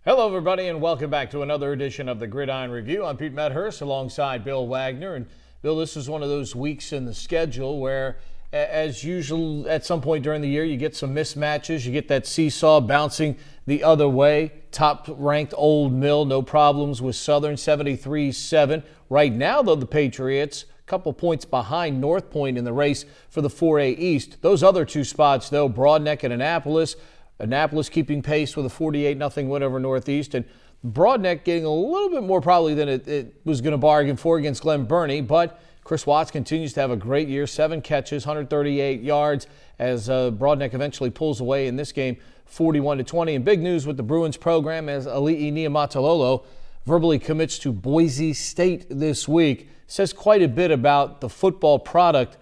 Hello, everybody, and welcome back to another edition of the Gridiron Review. I'm Pete Medhurst alongside Bill Wagner. And Bill, this is one of those weeks in the schedule where, as usual, at some point during the year, you get some mismatches. You get that seesaw bouncing the other way. Top-ranked Old Mill, no problems with Southern, 73-7. Right now, though, the Patriots, a couple points behind North Point in the race for the 4A East. Those other two spots, though, Broadneck and Annapolis. Annapolis keeping pace with a 48-0 win over Northeast, and Broadneck getting a little bit more probably than it was going to bargain for against Glen Burnie, but Chris Watts continues to have a great year, 7 catches, 138 yards, as Broadneck eventually pulls away in this game 41-20. And big news with the Bruins program as Ali'i Niumatalolo verbally commits to Boise State this week. Says quite a bit about the football product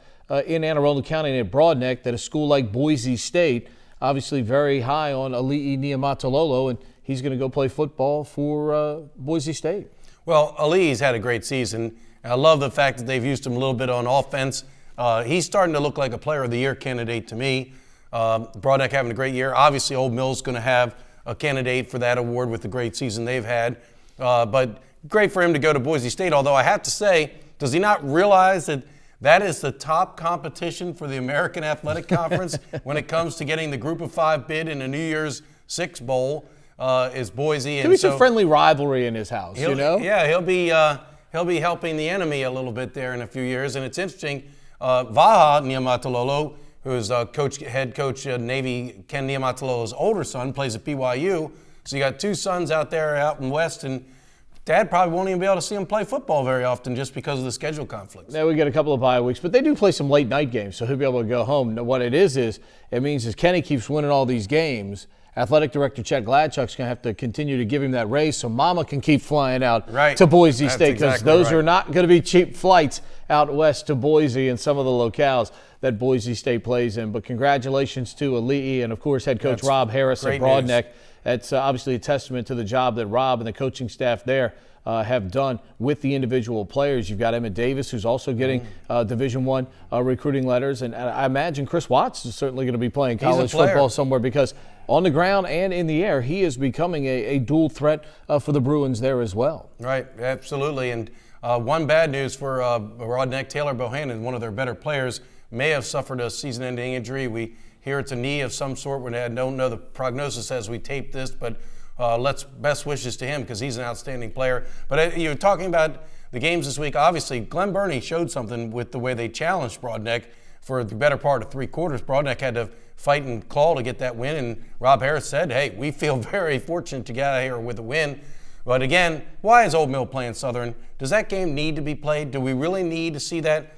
in Anne Arundel County and at Broadneck that a school like Boise State obviously very high on Ali'i Niumatalolo, and he's going to go play football for Boise State. Well, Ali'i's had a great season. I love the fact that they've used him a little bit on offense. He's starting to look like a Player of the Year candidate to me. Broadneck having a great year. Obviously, Old Mill's going to have a candidate for that award with the great season they've had. But great for him to go to Boise State, although I have to say, does he not realize that is the top competition for the American Athletic Conference when it comes to getting the Group of 5 bid in a New Year's Six Bowl is Boise. Could be some friendly rivalry in his house, you know? Yeah, he'll be helping the enemy a little bit there in a few years. And it's interesting, Vaha Niumatalolo, who is head coach Navy Ken Niumatalolo's older son, plays at BYU. So you got 2 sons out there out in West, and Dad probably won't even be able to see him play football very often just because of the schedule conflicts. Yeah, we get a couple of bye weeks, but they do play some late night games, so he'll be able to go home. Now, what it is it means as Kenny keeps winning all these games, Athletic Director Chet Gladchuck's going to have to continue to give him that raise so Mama can keep flying out to Boise State, because those are not going to be cheap flights out west to Boise and some of the locales that Boise State plays in. But congratulations to Ali'i and, of course, head coach Rob Harris of Broadneck. News. That's obviously a testament to the job that Rob and the coaching staff there have done with the individual players. You've got Emmett Davis, who's also getting Division I recruiting letters. And I imagine Chris Watts is certainly going to be playing college football somewhere, because on the ground and in the air, he is becoming a dual threat for the Bruins there as well. Right, absolutely. And one bad news for Broadneck, Taylor Bohannon, one of their better players, may have suffered a season-ending injury. We hear it's a knee of some sort. We don't know the prognosis as we tape this, but best wishes to him because he's an outstanding player. But you're talking about the games this week. Obviously, Glen Burnie showed something with the way they challenged Broadneck for the better part of 3 quarters. Broadneck had to fight and claw to get that win, and Rob Harris said, hey, we feel very fortunate to get out of here with a win. But again, why is Old Mill playing Southern? Does that game need to be played? Do we really need to see that?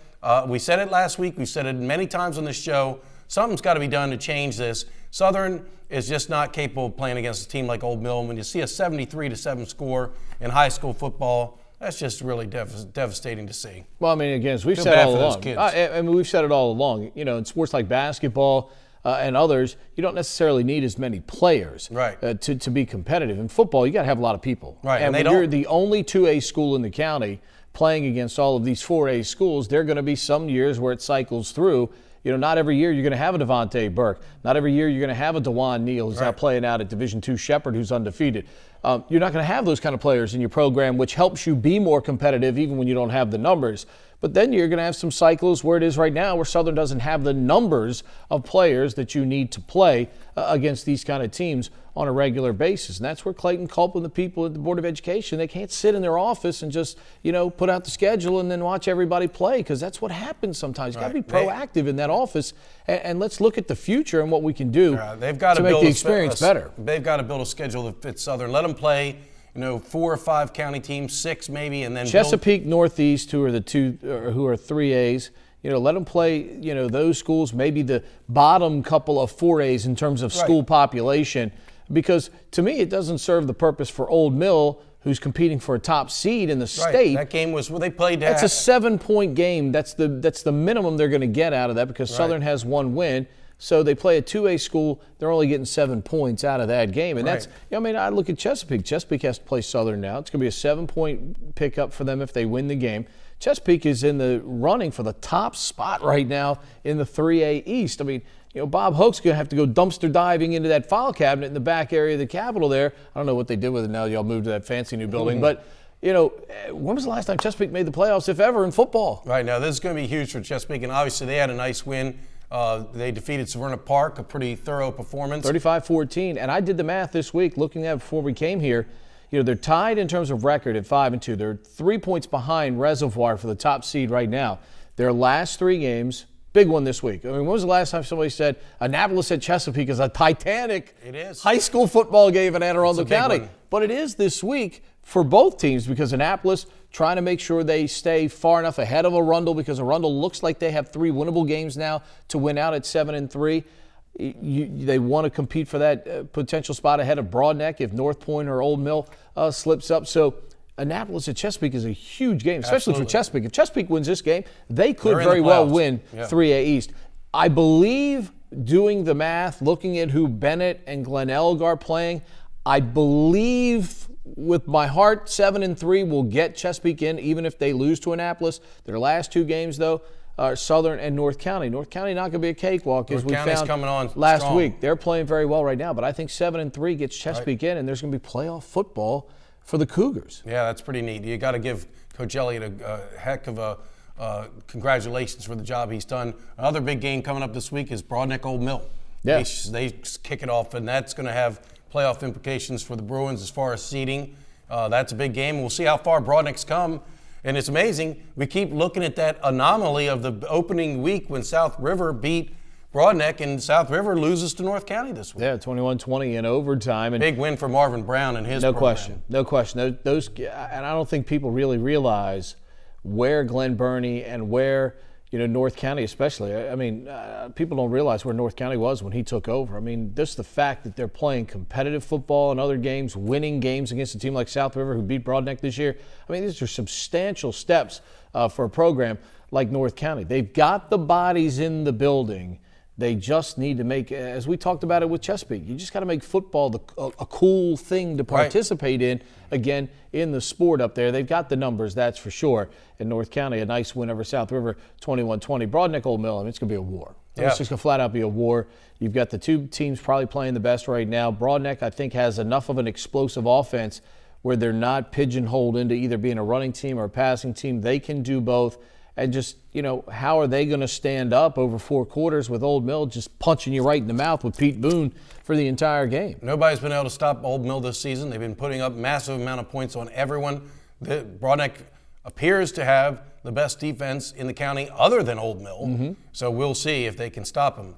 We said it last week. We said it many times on this show. Something's got to be done to change this. Southern is just not capable of playing against a team like Old Mill. When you see a 73-7 score in high school football, that's just really devastating to see. Well, I mean, again, as we've said all along, we've said it all along. You know, in sports like basketball and others, you don't necessarily need as many players to be competitive. In football, you got to have a lot of people. Right, and when you're the only 2A school in the county playing against all of these 4A schools, there are going to be some years where it cycles through. You know, not every year you're going to have a Devontae Burke. Not every year you're going to have a DeJuan Neal who's out playing out at Division II Shepherd, who's undefeated. You're not going to have those kind of players in your program, which helps you be more competitive even when you don't have the numbers. But then you're going to have some cycles where it is right now where Southern doesn't have the numbers of players that you need to play against these kind of teams on a regular basis. And that's where Clayton Culp and the people at the Board of Education, they can't sit in their office and just, put out the schedule and then watch everybody play, because that's what happens sometimes. You've got to be proactive in that office, and let's look at the future and what we can do to make the experience better. They've got to build a schedule that fits Southern. Let them play 4 or 5 county teams, 6 maybe, and then Chesapeake, Northeast, who are the who are 3As. Let them play, those schools, maybe the bottom couple of 4As in terms of school population. because to me it doesn't serve the purpose for Old Mill, who's competing for a top seed in the Right. state. That game was where they played. That's a 7-point game. That's the minimum they're going to get out of that because Southern has one win. So they play a 2A school. They're only getting 7 points out of that game. And that's, I mean, I look at Chesapeake. Chesapeake has to play Southern now. It's going to be a 7-point pickup for them if they win the game. Chesapeake is in the running for the top spot right now in the 3A East. I mean, Bob Hoke's going to have to go dumpster diving into that file cabinet in the back area of the Capitol there. I don't know what they did with it now. Y'all moved to that fancy new building. But, when was the last time Chesapeake made the playoffs, if ever, in football? Right. Now, this is going to be huge for Chesapeake. And obviously, they had a nice win. They defeated Severna Park, a pretty thorough performance. 35-14. And I did the math this week looking at it before we came here. They're tied in terms of record at 5-2. They're 3 points behind Reservoir for the top seed right now. Their last 3 games, big one this week. I mean, when was the last time somebody said Annapolis at Chesapeake is a titanic high school football game in Anne Arundel County? But it is this week for both teams because Annapolis trying to make sure they stay far enough ahead of Arundel because Arundel looks like they have 3 winnable games now to win out at 7-3. They want to compete for that potential spot ahead of Broadneck if North Point or Old Mill slips up. So Annapolis at Chesapeake is a huge game, especially for Chesapeake. If Chesapeake wins this game, they could very well win 3A East. I believe, doing the math, looking at who Bennett and Glen Elg are playing, I believe with my heart 7-3 will get Chesapeake in even if they lose to Annapolis. Their last 2 games, though, are Southern and North County. North County not going to be a cakewalk as we found coming on last strong. week. They're playing very well right now, but I think 7-3 gets Chesapeake in, and there's going to be playoff football for the Cougars. Yeah, that's pretty neat. You got to give Coach Elliott a heck of a congratulations for the job he's done. Another big game coming up this week is Broadneck Old Mill. Yeah. They kick it off, and that's going to have playoff implications for the Bruins as far as seeding. That's a big game. We'll see how far Broadneck's come. And it's amazing. We keep looking at that anomaly of the opening week when South River beat Broadneck, and South River loses to North County this week. Yeah, 21-20 in overtime. And big win for Marvin Brown and his program. No question. Those, and I don't think people really realize where Glen Burnie and where North County especially. I mean, people don't realize where North County was when he took over. I mean, just the fact that they're playing competitive football in other games, winning games against a team like South River who beat Broadneck this year. I mean, these are substantial steps for a program like North County. They've got the bodies in the building. They just need to make, as we talked about it with Chesapeake, you just got to make football a cool thing to participate in, again, in the sport up there. They've got the numbers, that's for sure. In North County, a nice win over South River, 21-20. Broadneck Old Mill, I mean, it's going to be a war. Yeah. It's just going to flat out be a war. You've got the 2 teams probably playing the best right now. Broadneck, I think, has enough of an explosive offense where they're not pigeonholed into either being a running team or a passing team. They can do both. And just, how are they going to stand up over 4 quarters with Old Mill just punching you right in the mouth with Pete Boone for the entire game? Nobody's been able to stop Old Mill this season. They've been putting up massive amount of points on everyone. Broadneck appears to have the best defense in the county other than Old Mill. So we'll see if they can stop them.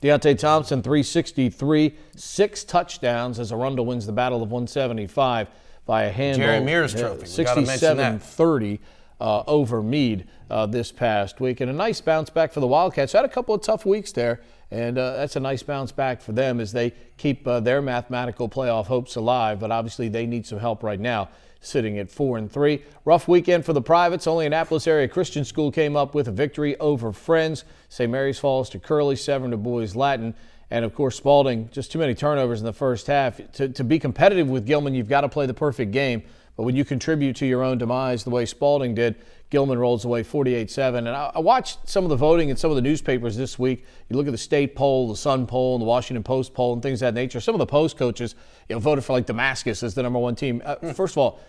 Deontay Thompson, 363, 6 touchdowns as Arundel wins the Battle of 175 by a handle. Jerry Mears Trophy. We got to mention that. 67-30 over Meade this past week. And a nice bounce back for the Wildcats. Had a couple of tough weeks there, and that's a nice bounce back for them as they keep their mathematical playoff hopes alive. But obviously they need some help right now, sitting at 4-3. Rough weekend for the privates. Only Annapolis Area Christian School came up with a victory over Friends. St. Mary's falls to Curley, Severn to Boys Latin. And, of course, Spalding, just too many turnovers in the first half. To be competitive with Gilman, you've got to play the perfect game. But when you contribute to your own demise the way Spalding did, Gilman rolls away 48-7. And I watched some of the voting in some of the newspapers this week. You look at the State poll, the Sun poll, and the Washington Post poll, and things of that nature. Some of the Post coaches voted for, like, Damascus as the #1 team. First of all,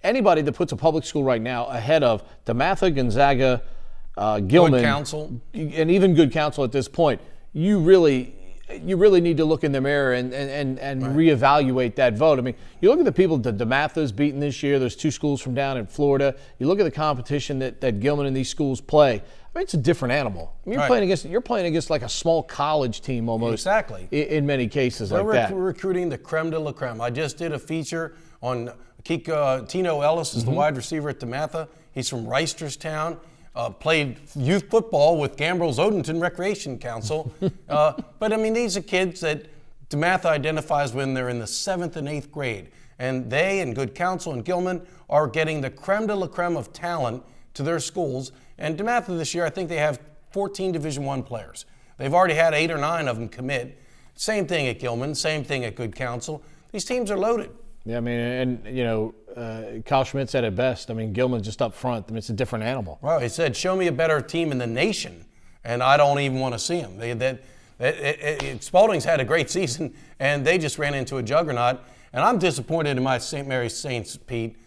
anybody that puts a public school right now ahead of DeMatha, Gonzaga, Gilman, Good counsel, and even Good Counsel at this point, you really need to look in the mirror and reevaluate that vote. I mean, you look at the people that DeMatha's beaten this year. There's 2 schools from down in Florida. You look at the competition that Gilman and these schools play. I mean, it's a different animal. I mean, you're playing against like a small college team almost. Exactly. In many cases like that. We're recruiting the creme de la creme. I just did a feature on Tino Ellis is the wide receiver at DeMatha. He's from Reisterstown. Played youth football with Gambril's Odenton Recreation Council. But, I mean, these are kids that DeMatha identifies when they're in the 7th and 8th grade. And they and Good Counsel and Gilman are getting the creme de la creme of talent to their schools. And DeMatha this year, I think they have 14 Division I players. They've already had 8 or 9 of them commit. Same thing at Gilman, same thing at Good Counsel. These teams are loaded. Yeah, I mean, and, Kyle Schmidt said it best. I mean, Gilman's just up front. I mean, it's a different animal. Well, he said, show me a better team in the nation, and I don't even want to see them. Spalding's had a great season, and they just ran into a juggernaut. And I'm disappointed in my St. Mary's Saints, Pete.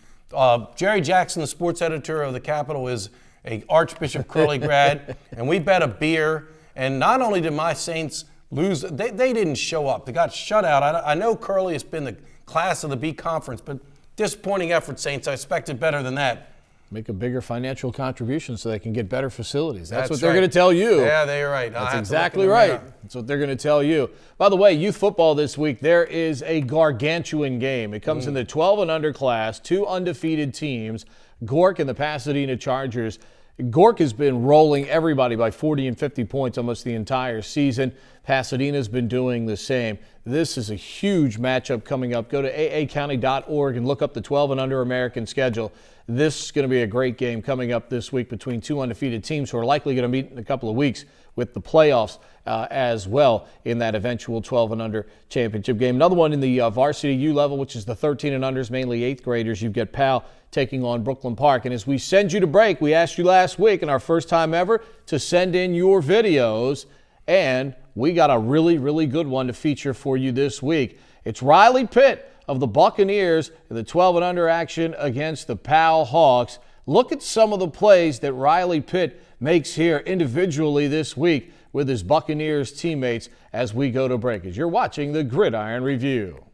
Jerry Jackson, the sports editor of the Capitol, is a Archbishop Curley grad, and we bet a beer. And not only did my Saints lose, they didn't show up. They got shut out. I know Curley has been the class of the B Conference, but disappointing effort, Saints. I expected better than that. Make a bigger financial contribution so they can get better facilities. That's what right. they're going to tell you. Yeah, they're right. That's exactly right. That's what they're going to tell you. By the way, youth football this week, there is a gargantuan game. It comes in the 12 and under class, 2 undefeated teams, Gork and the Pasadena Chargers. Gork has been rolling everybody by 40 and 50 points almost the entire season. Pasadena's been doing the same. This is a huge matchup coming up. Go to aacounty.org and look up the 12 and under American schedule. This is going to be a great game coming up this week between 2 undefeated teams who are likely going to meet in a couple of weeks with the playoffs as well in that eventual 12 and under championship game. Another one in the varsity U level, which is the 13 and unders, mainly 8th graders. You've got Pal taking on Brooklyn Park. And as we send you to break, we asked you last week in our first time ever to send in your videos, and we got a really, really good one to feature for you this week. It's Riley Pitt of the Buccaneers in the 12 and under action against the Pal Hawks. Look at some of the plays that Riley Pitt makes here individually this week with his Buccaneers teammates as we go to break. As you're watching the Gridiron Review.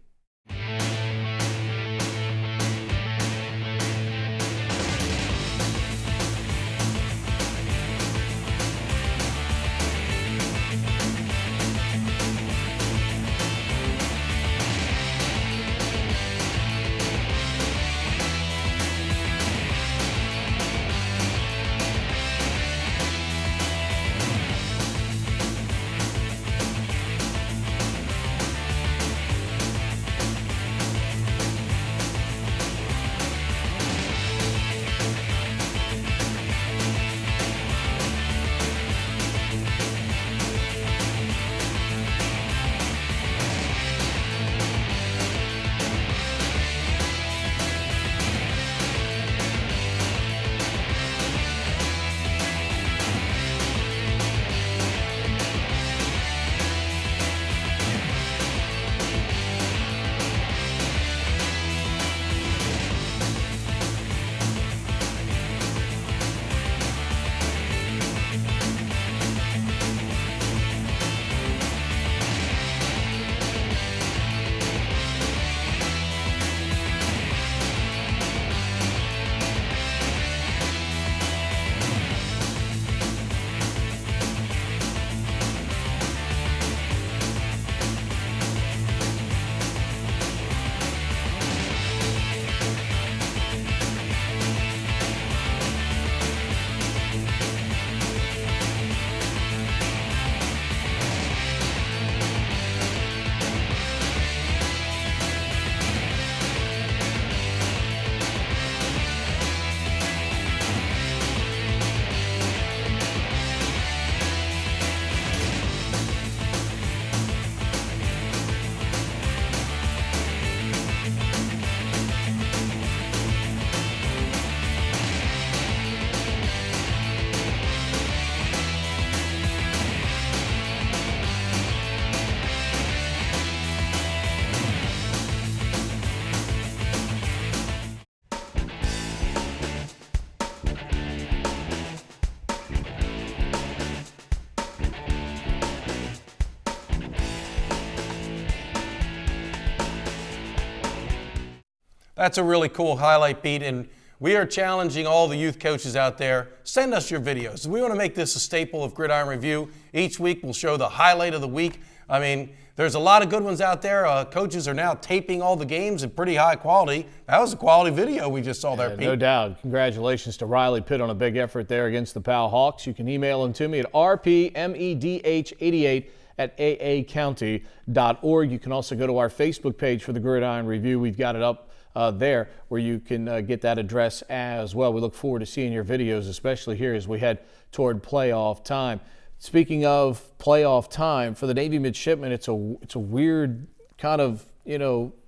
That's a really cool highlight, Pete, and we are challenging all the youth coaches out there. Send us your videos. We want to make this a staple of Gridiron Review. Each week we'll show the highlight of the week. I mean, there's a lot of good ones out there. Coaches are now taping all the games in pretty high quality. That was a quality video we just saw there, Pete. No doubt. Congratulations to Riley Pitt on a big effort there against the Pal Hawks. You can email him to me at rpmedh88 at aacounty.org. You can also go to our Facebook page for the Gridiron Review. We've got it up there where you can get that address as well. We look forward to seeing your videos, especially here as we head toward playoff time. Speaking of playoff time, for the Navy midshipmen, it's a weird kind of,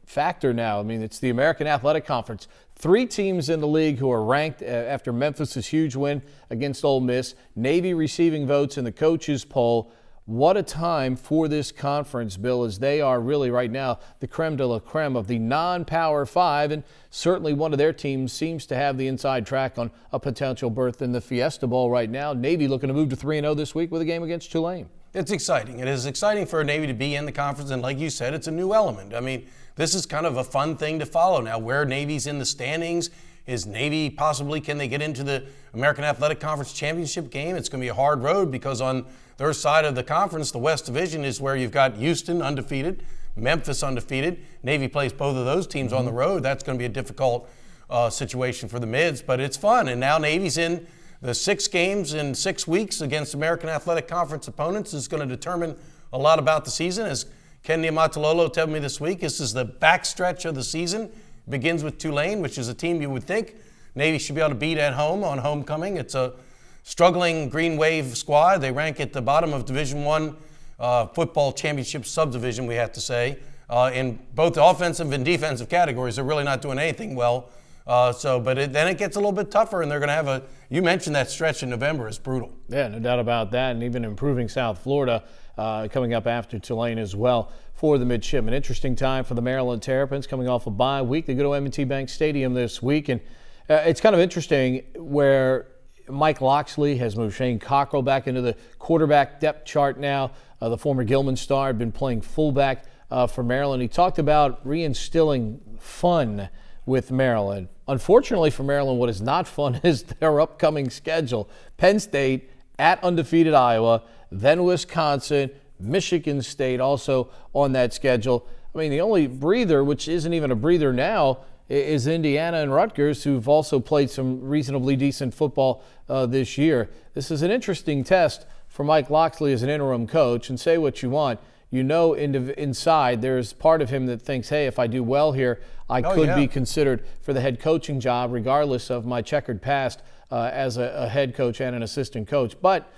factor now. I mean, it's the American Athletic Conference. 3 teams in the league who are ranked after Memphis' huge win against Ole Miss. Navy receiving votes in the coaches poll. What a time for this conference, Bill, as they are really right now the creme de la creme of the non-Power 5, and certainly one of their teams seems to have the inside track on a potential berth in the Fiesta Bowl right now. Navy looking to move to 3-0 this week with a game against Tulane. It's exciting. It is exciting for Navy to be in the conference, and like you said, it's a new element. I mean, this is kind of a fun thing to follow now, where Navy's in the standings. Is Navy possibly, can they get into the American Athletic Conference championship game? It's going to be a hard road because on their side of the conference, the West Division is where you've got Houston undefeated, Memphis undefeated. Navy plays both of those teams on the road. That's going to be a difficult situation for the Mids, but it's fun. And now Navy's in the 6 games in 6 weeks against American Athletic Conference opponents is going to determine a lot about the season. As Ken Niumatalolo told me this week, this is the backstretch of the season. Begins with Tulane, which is a team you would think Navy should be able to beat at home on homecoming. It's a struggling Green Wave squad. They rank at the bottom of Division I football championship subdivision, we have to say. In both the offensive and defensive categories, they're really not doing anything well. Then it gets a little bit tougher, and they're going to have you mentioned that stretch in November is brutal. Yeah, no doubt about that, and even improving South Florida coming up after Tulane as well for the midshipmen. Interesting time for the Maryland Terrapins coming off a bye week. They go to M&T Bank Stadium this week, and it's kind of interesting where Mike Loxley has moved Shane Cockrell back into the quarterback depth chart now. The former Gilman star had been playing fullback for Maryland. He talked about reinstilling fun with Maryland. Unfortunately for Maryland, what is not fun is their upcoming schedule. Penn State at undefeated Iowa, then Wisconsin, Michigan State also on that schedule. I mean, the only breather, which isn't even a breather now, is Indiana and Rutgers, who've also played some reasonably decent football this year. This is an interesting test for Mike Loxley as an interim coach, and say what you want. Inside there's part of him that thinks, hey, if I do well here, I could be considered for the head coaching job, regardless of my checkered past as a head coach and an assistant coach. But,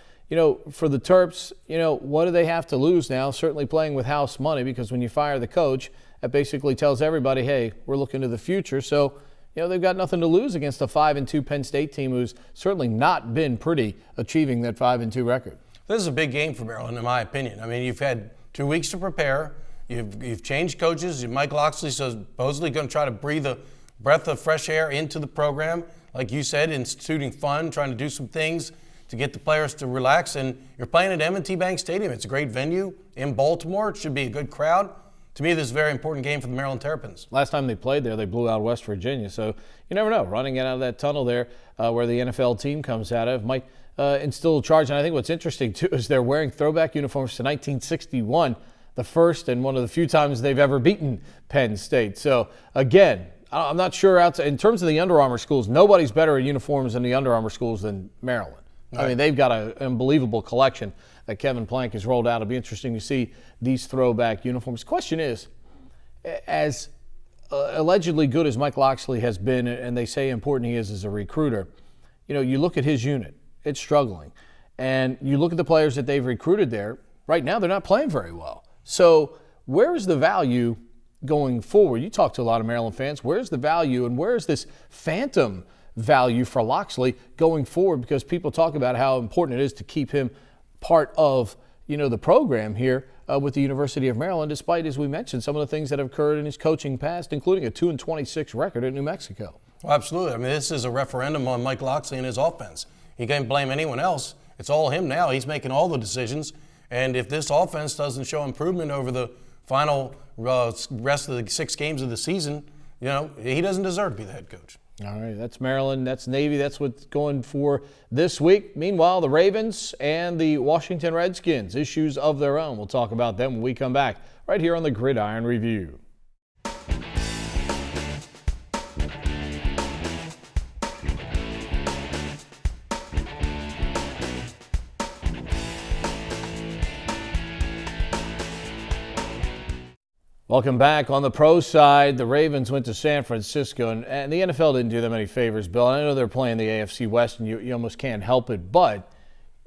for the Terps, what do they have to lose now? Certainly playing with house money, because when you fire the coach, that basically tells everybody, hey, we're looking to the future. So, they've got nothing to lose against a 5-2 Penn State team who's certainly not been pretty achieving that 5-2 record. This is a big game for Maryland, in my opinion. I mean, you've had 2 weeks to prepare. You've changed coaches. Mike Loxley is supposedly going to try to breathe a breath of fresh air into the program. Like you said, instituting fun, trying to do some things to get the players to relax. And you're playing at M&T Bank Stadium. It's a great venue in Baltimore. It should be a good crowd. To me, this is a very important game for the Maryland Terrapins. Last time they played there, they blew out West Virginia. So you never know. Running out of that tunnel there where the NFL team comes out of might instill a charge. And I think what's interesting, too, is they're wearing throwback uniforms to 1961, the first and one of the few times they've ever beaten Penn State. So, again, I'm not sure outside, in terms of the Under Armour schools, nobody's better at uniforms in the Under Armour schools than Maryland. Right. I mean, they've got an unbelievable collection that Kevin Plank has rolled out. It'll be interesting to see these throwback uniforms. The question is, as allegedly good as Mike Loxley has been, and they say important he is as a recruiter, you look at his unit, it's struggling. And you look at the players that they've recruited there, right now they're not playing very well. So where is the value going forward? You talk to a lot of Maryland fans. Where's the value, and where is this phantom value for Loxley going forward? Because people talk about how important it is to keep him part of the program here with the University of Maryland, despite, as we mentioned, some of the things that have occurred in his coaching past, including a 2-26 record at New Mexico. Well, absolutely. I mean, this is a referendum on Mike Loxley and his offense. He can't blame anyone else. It's all him now. He's making all the decisions. And if this offense doesn't show improvement over the final rest of the 6 games of the season, he doesn't deserve to be the head coach. All right, that's Maryland, that's Navy, that's what's going for this week. Meanwhile, the Ravens and the Washington Redskins, issues of their own. We'll talk about them when we come back right here on the Gridiron Review. Welcome back. On the pro side, the Ravens went to San Francisco, and the NFL didn't do them any favors, Bill. I know they're playing the AFC West, and you almost can't help it, but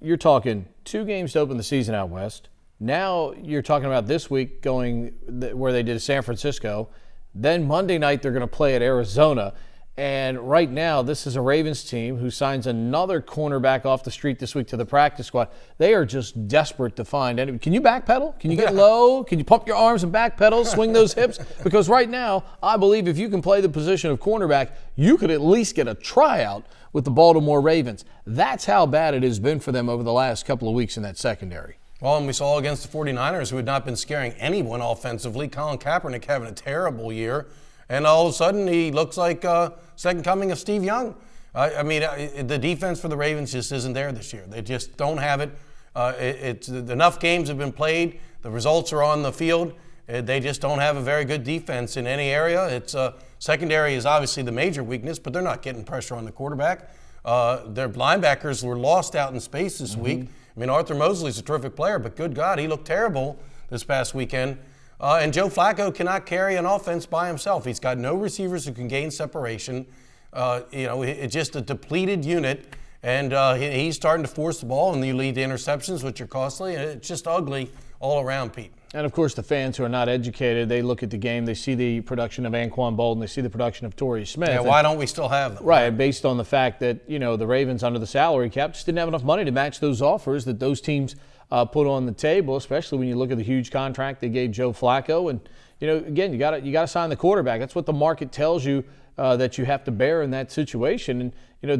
you're talking 2 games to open the season out west. Now you're talking about this week going where they did San Francisco. Then Monday night they're going to play at Arizona. And right now, this is a Ravens team who signs another cornerback off the street this week to the practice squad. They are just desperate to find anyone. Can you backpedal? Can you get low? Can you pump your arms and backpedal, swing those hips? Because right now, I believe if you can play the position of cornerback, you could at least get a tryout with the Baltimore Ravens. That's how bad it has been for them over the last couple of weeks in that secondary. Well, and we saw against the 49ers, who had not been scaring anyone offensively, Colin Kaepernick having a terrible year. And all of a sudden, he looks like second coming of Steve Young. The defense for the Ravens just isn't there this year. They just don't have it. Enough games have been played. The results are on the field. They just don't have a very good defense in any area. Secondary is obviously the major weakness, but they're not getting pressure on the quarterback. Their linebackers were lost out in space this week. Arthur Mosley's a terrific player, but good God, he looked terrible this past weekend. And Joe Flacco cannot carry an offense by himself. He's got no receivers who can gain separation. It's just a depleted unit, and he's starting to force the ball, and you lead to interceptions, which are costly, and it's just ugly all around, Pete. And, of course, the fans who are not educated, they look at the game, they see the production of Anquan Bolden, they see the production of Torrey Smith. Yeah, why don't we still have them? Right, based on the fact that, the Ravens under the salary cap just didn't have enough money to match those offers that those teams put on the table, especially when you look at the huge contract they gave Joe Flacco. And, again, you got to sign the quarterback. That's what the market tells you that you have to bear in that situation. And,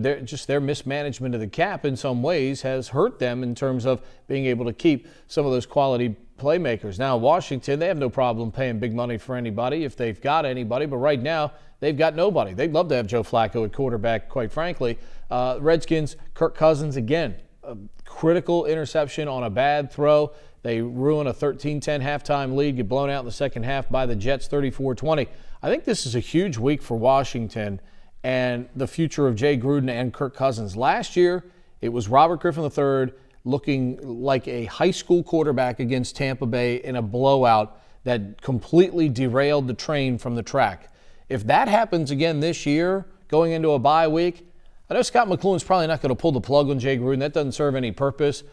their mismanagement of the cap in some ways has hurt them in terms of being able to keep some of those quality playmakers. Now, Washington, they have no problem paying big money for anybody if they've got anybody, but right now they've got nobody. They'd love to have Joe Flacco at quarterback, quite frankly. Redskins, Kirk Cousins, again, a critical interception on a bad throw. They ruin a 13-10 halftime lead, get blown out in the second half by the Jets 34-20. I think this is a huge week for Washington and the future of Jay Gruden and Kirk Cousins. Last year, it was Robert Griffin III looking like a high school quarterback against Tampa Bay in a blowout that completely derailed the train from the track. If that happens again this year, going into a bye week, I know Scott McCloughan's probably not going to pull the plug on Jay Gruden. That doesn't serve any purpose.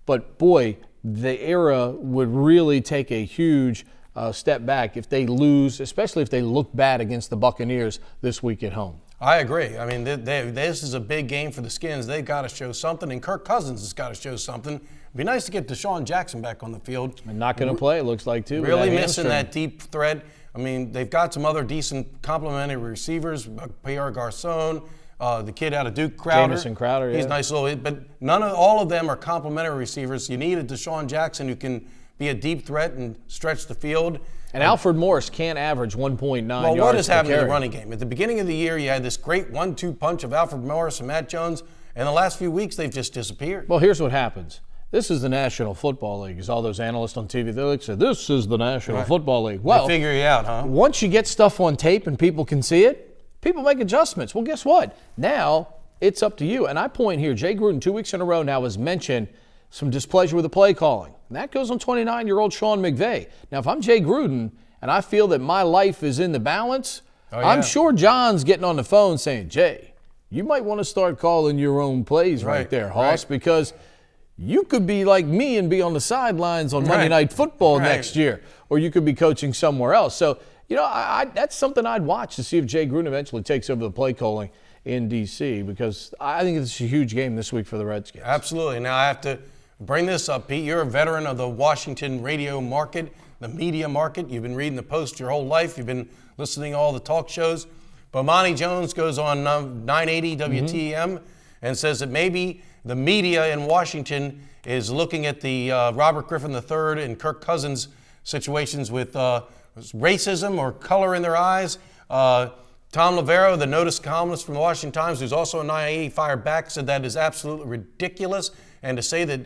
But, boy, the era would really take a huge step back if they lose, especially if they look bad against the Buccaneers this week at home. I agree. This is a big game for the Skins. They've got to show something, and Kirk Cousins has got to show something. It'd be nice to get Deshaun Jackson back on the field. And not going to play, it looks like, too. Really missing that deep threat. They've got some other decent complementary receivers, Pierre Garcon, the kid out of Duke, Crowder. Jamison Crowder, yeah. He's nice little, but all of them are complementary receivers. You need a Deshaun Jackson who can be a deep threat and stretch the field. And Alfred Morris can't average 1.9 yards Well, what is happening in carry. the running game? At the beginning of the year, you had this great 1-2 punch of Alfred Morris and Matt Jones, and the last few weeks they've just disappeared. Well, here's what happens. This is the National Football League. As all those analysts on TV, they say, this is the National Football League. Well, they figure you out, huh? Once you get stuff on tape and people can see it, people make adjustments. Well, guess what? Now it's up to you. And I point here, Jay Gruden 2 weeks in a row now has mentioned some displeasure with the play calling. And that goes on 29-year-old Sean McVay. Now, if I'm Jay Gruden and I feel that my life is in the balance, I'm sure John's getting on the phone saying, Jay, you might want to start calling your own plays right there, Hoss, because you could be like me and be on the sidelines on Monday Night Football next year, or you could be coaching somewhere else. So, that's something I'd watch to see if Jay Gruden eventually takes over the play calling in D.C., because I think it's a huge game this week for the Redskins. Absolutely. Now, I have to bring this up, Pete. You're a veteran of the Washington radio market, the media market. You've been reading the Post your whole life. You've been listening to all the talk shows. But Monty Jones goes on 980 WTM and says that maybe the media in Washington is looking at the Robert Griffin III and Kirk Cousins situations with racism or color in their eyes. Tom Lavero, the notice columnist from the Washington Times, who's also a 980 fired back, said that is absolutely ridiculous. And to say that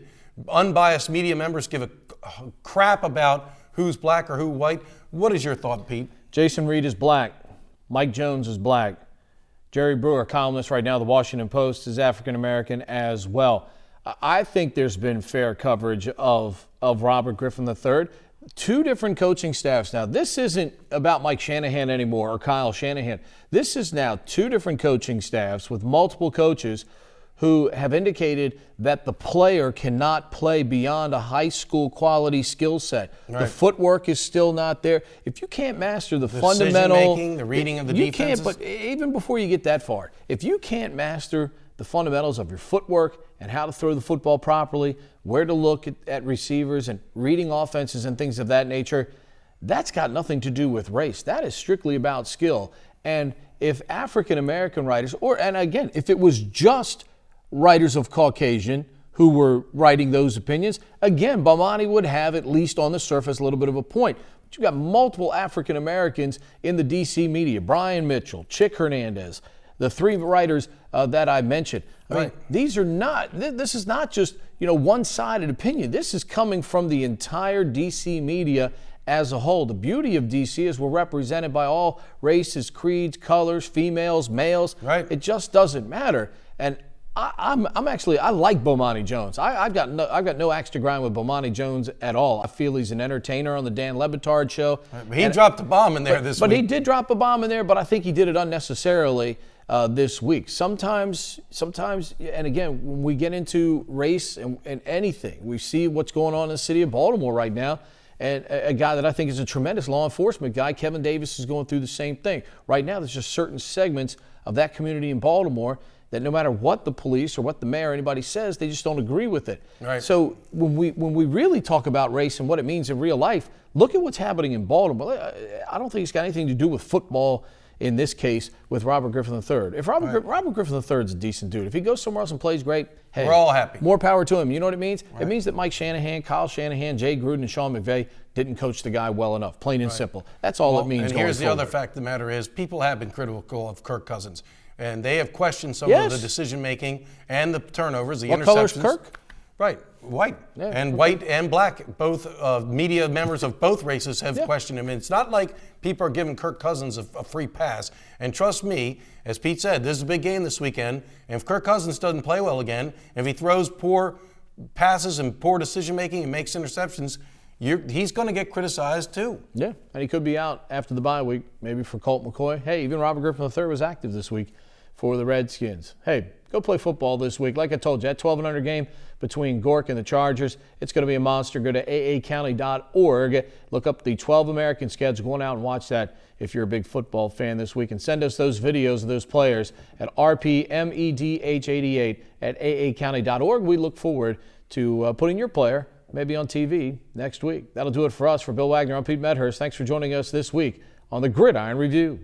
unbiased media members give a crap about who's black or who white, what is your thought, Pete? Jason Reed is black. Mike Jones is black. Jerry Brewer, columnist right now, the Washington Post, is African-American as well. I think there's been fair coverage of Robert Griffin III. two different coaching staffs now. This isn't about Mike Shanahan anymore or Kyle Shanahan. This is now two different coaching staffs with multiple coaches who have indicated that the player cannot play beyond a high school quality skill set. Right. The footwork is still not there. If you can't master the fundamental decision-making, the reading of the defenses. But even before you get that far, if you can't master the fundamentals of your footwork and how to throw the football properly, where to look at receivers and reading offenses and things of that nature, that's got nothing to do with race. That is strictly about skill. And if African American writers, and again, if it was just writers of Caucasian who were writing those opinions, again, Bomani would have, at least on the surface, a little bit of a point. But you've got multiple African Americans in the D.C. media: Brian Mitchell, Chick Hernandez, the three writers that I mentioned. I mean, these are not, this is not just, one-sided opinion. This is coming from the entire D.C. media as a whole. The beauty of D.C. is we're represented by all races, creeds, colors, females, males. Right. It just doesn't matter. And I like Bomani Jones. I've got no axe to grind with Bomani Jones at all. I feel he's an entertainer on the Dan Le Batard show. He dropped a bomb in there this week. But he did drop a bomb in there, but I think he did it unnecessarily this week. Sometimes, and again, when we get into race and anything, we see what's going on in the city of Baltimore right now. And a guy that I think is a tremendous law enforcement guy, Kevin Davis, is going through the same thing. Right now, there's just certain segments of that community in Baltimore that no matter what the police or what the mayor or anybody says, they just don't agree with it. Right. So when we really talk about race and what it means in real life, look at what's happening in Baltimore. I don't think it's got anything to do with football in this case with Robert Griffin III. If Robert Griffin III is a decent dude, if he goes somewhere else and plays great, hey, we're all happy. More power to him. You know what it means? Right. It means that Mike Shanahan, Kyle Shanahan, Jay Gruden, and Sean McVay didn't coach the guy well enough, plain and simple. That's all it means. And here's the other fact of the matter is people have been critical of Kirk Cousins. And they have questioned some of the decision-making and the turnovers, the interceptions. What color's Kirk? Right, white. Yeah, and white and black. Both media members of both races have questioned him. And it's not like people are giving Kirk Cousins a free pass. And trust me, as Pete said, this is a big game this weekend. And if Kirk Cousins doesn't play well again, if he throws poor passes and poor decision-making and makes interceptions, he's going to get criticized too. Yeah, and he could be out after the bye week, maybe for Colt McCoy. Hey, even Robert Griffin III was active this week for the Redskins. Hey, go play football this week. Like I told you, that 1200 game between Gork and the Chargers, it's going to be a monster. Go to aacounty.org. Look up the 12 American schedule. Go on out and watch that if you're a big football fan this week. And send us those videos of those players at rpmedh88 at aacounty.org. We look forward to putting your player maybe on TV next week. That'll do it for us. For Bill Wagner, I'm Pete Medhurst. Thanks for joining us this week on the Gridiron Review.